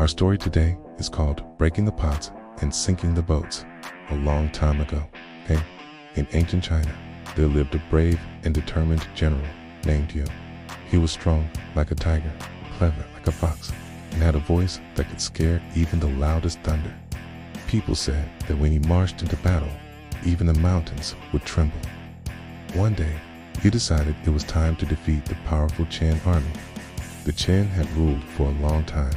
Our story today is called Breaking the Pots and Sinking the Boats. A long time ago, in ancient China, there lived a brave and determined general named Yu. He was strong like a tiger, clever like a fox, and had a voice that could scare even the loudest thunder. People said that when he marched into battle, even the mountains would tremble. One day, Yu decided it was time to defeat the powerful Qin army. The Qin had ruled for a long time,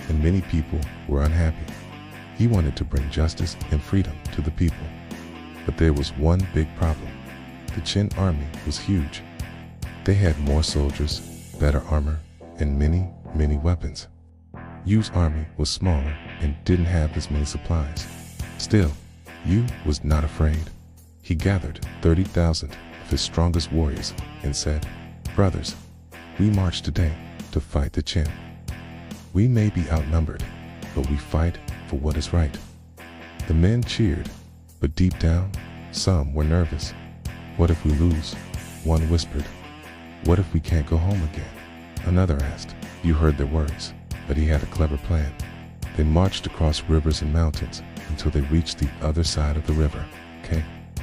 and many people were unhappy. He wanted to bring justice and freedom to the people. But there was one big problem. The Qin army was huge. They had more soldiers, better armor, and many, many weapons. Yu's army was smaller and didn't have as many supplies. Still, Yu was not afraid. He gathered 30,000 of his strongest warriors and said, "Brothers, we march today to fight the Qin. We may be outnumbered, but we fight for what is right." The men cheered, but deep down, some were nervous. What if we lose? One whispered. What if we can't go home again? Another asked. Yu heard their words, but he had a clever plan. They marched across rivers and mountains until they reached the other side of the river.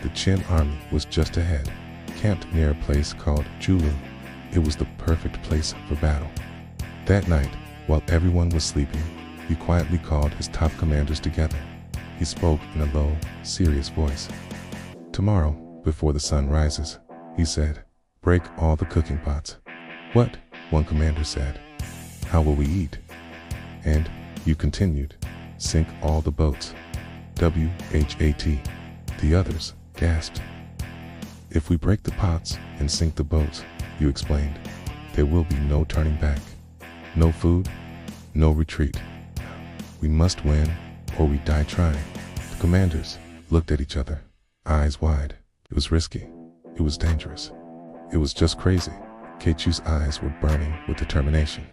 The Qin army was just ahead, camped near a place called Julu. It was the perfect place for battle. That night, while everyone was sleeping, he quietly called his top commanders together. He spoke in a low, serious voice. "Tomorrow, before the sun rises," he said, "break all the cooking pots." "What?" one commander said. "How will we eat?" And Yu continued, "Sink all the boats." WHAT. The others gasped. "If we break the pots and sink the boats," Yu explained, "there will be no turning back. No food, no retreat. We must win or we die trying." The commanders looked at each other, eyes wide. It was risky. It was dangerous. It was just crazy. Keichu's eyes were burning with determination.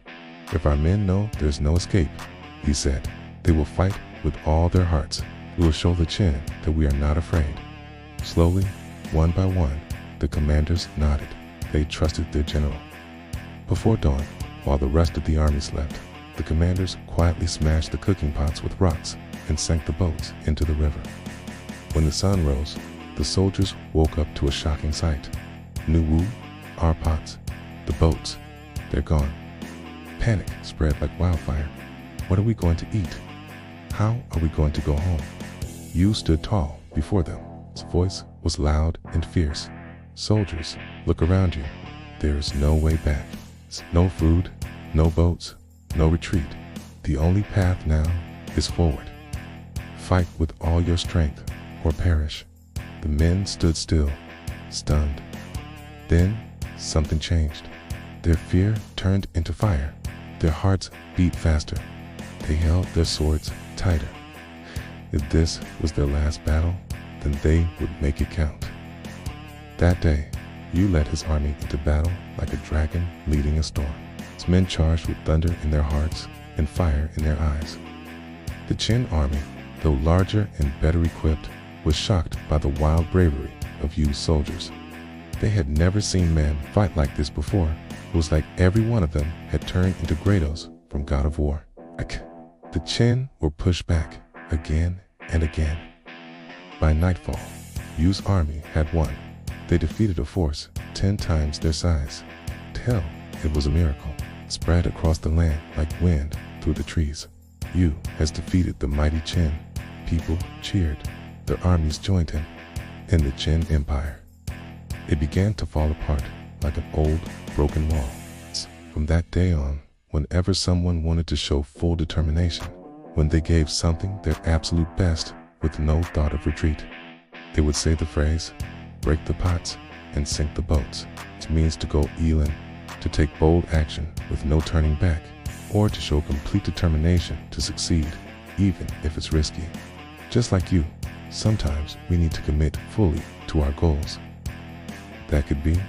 "If our men know there's no escape," he said, "they will fight with all their hearts. We will show the Qin that we are not afraid." Slowly, one by one, the commanders nodded. They trusted their general. Before dawn, while the rest of the army slept, the commanders quietly smashed the cooking pots with rocks and sank the boats into the river. When the sun rose, the soldiers woke up to a shocking sight. "Nu Wu, our pots, the boats, they're gone." Panic spread like wildfire. What are we going to eat? How are we going to go home? Yu stood tall before them. His voice was loud and fierce. "Soldiers, look around you. There is no way back. No food, no boats, no retreat. The only path now is forward. Fight with all your strength or perish." The men stood still, stunned. Then something changed. Their fear turned into fire. Their hearts beat faster. They held their swords tighter. If this was their last battle, then they would make it count. That day, Yu led his army into battle like a dragon leading a storm. His men charged with thunder in their hearts and fire in their eyes. The Qin army, though larger and better equipped, was shocked by the wild bravery of Yu's soldiers. They had never seen men fight like this before. It was like every one of them had turned into Kratos from God of War. The Qin were pushed back again and again. By nightfall, Yu's army had won. They defeated a force 10 times their size. Hell, it was a miracle, spread across the land like wind through the trees. Yu has defeated the mighty Qin. People cheered. Their armies joined him. In the Qin Empire, it began to fall apart like an old, broken wall. From that day on, whenever someone wanted to show full determination, when they gave something their absolute best with no thought of retreat, they would say the phrase, "Break the pots and sink the boats." It means to go all in, to take bold action with no turning back, or to show complete determination to succeed, even if it's risky. Just like you, sometimes we need to commit fully to our goals. That could be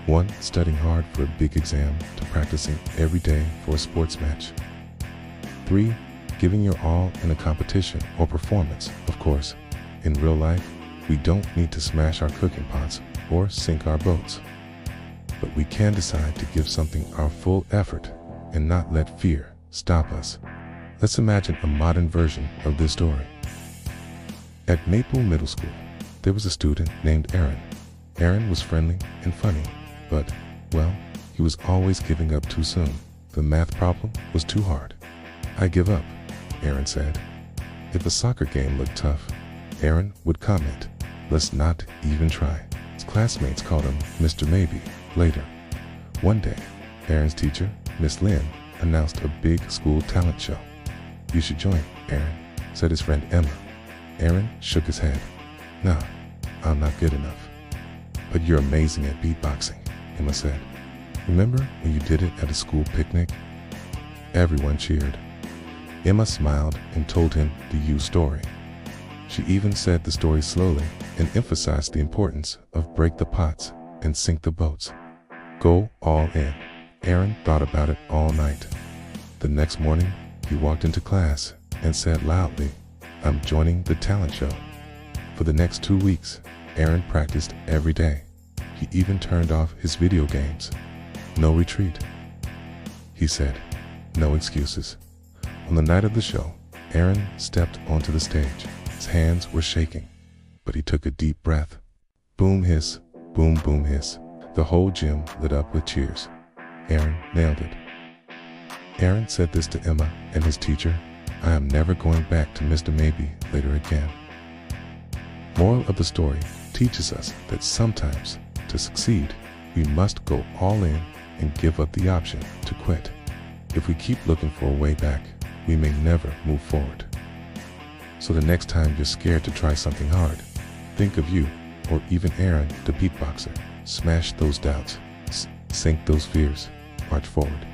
1. Studying hard for a big exam to practicing every day for a sports match. 3. Giving your all in a competition or performance, of course. In real life, we don't need to smash our cooking pots or sink our boats. But we can decide to give something our full effort and not let fear stop us. Let's imagine a modern version of this story. At Maple Middle School, there was a student named Aaron. Aaron was friendly and funny, but, well, he was always giving up too soon. The math problem was too hard. "I give up," Aaron said. If a soccer game looked tough, Aaron would comment, "Let's not even try." His classmates called him Mr. Maybe. Later, one day, Aaron's teacher, Miss Lynn, announced a big school talent show. "You should join, Aaron," said his friend Emma. Aaron shook his head. "Nah, I'm not good enough." "But you're amazing at beatboxing," Emma said. "Remember when you did it at a school picnic?" Everyone cheered. Emma smiled and told him the U story. She even said the story slowly and emphasized the importance of break the pots and sink the boats. Go all in. Aaron thought about it all night. The next morning, he walked into class and said loudly, "I'm joining the talent show." For the next 2 weeks, Aaron practiced every day. He even turned off his video games. "No retreat," he said. "No excuses." On the night of the show, Aaron stepped onto the stage. His hands were shaking, but he took a deep breath. Boom hiss, boom boom hiss. The whole gym lit up with cheers. Aaron nailed it. Aaron said this to Emma and his teacher, "I am never going back to Mr. Maybe later again." Moral of the story teaches us that sometimes, to succeed, we must go all in and give up the option to quit. If we keep looking for a way back, we may never move forward. So the next time you're scared to try something hard, think of you, or even Aaron, the beatboxer. Smash those doubts, sink those fears, march forward.